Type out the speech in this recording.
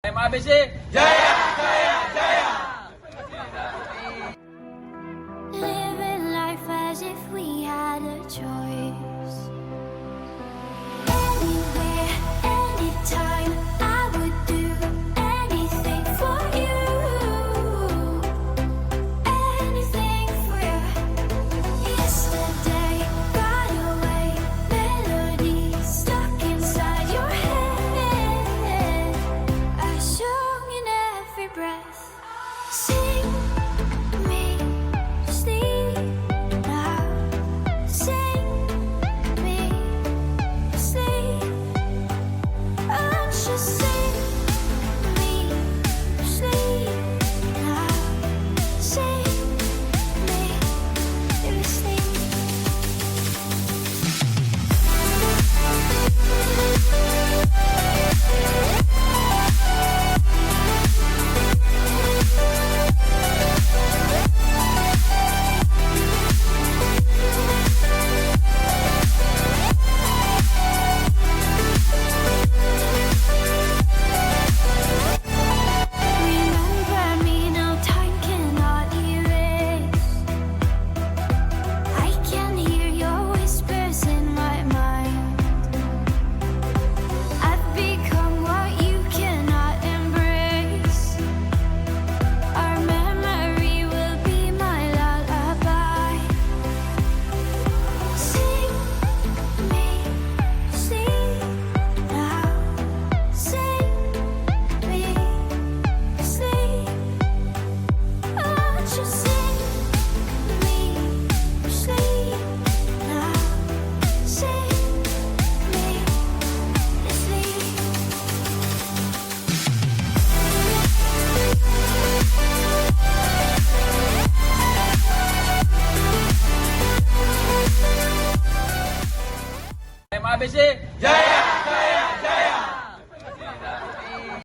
MABC! Jaya! Jaya! Jaya! Living life as if we had a choice. Anywhere, anytime, I would do anything for you. Anything for you. Yesterday got away, melody stuck inside your head. I sung in every breath. Sing me sleep now. Sing me sleep. Oh, just sing me sleep now. Sing me sleep. Remember me, no time cannot erase. I can hear your whispers in my mind. I've become what you cannot embrace. Our memory will be my lullaby. Sing me sleep now. Sing me sleep. Oh, just sing me sleep now. Sing me sleep. MABC! Jaya! Jaya! Jaya!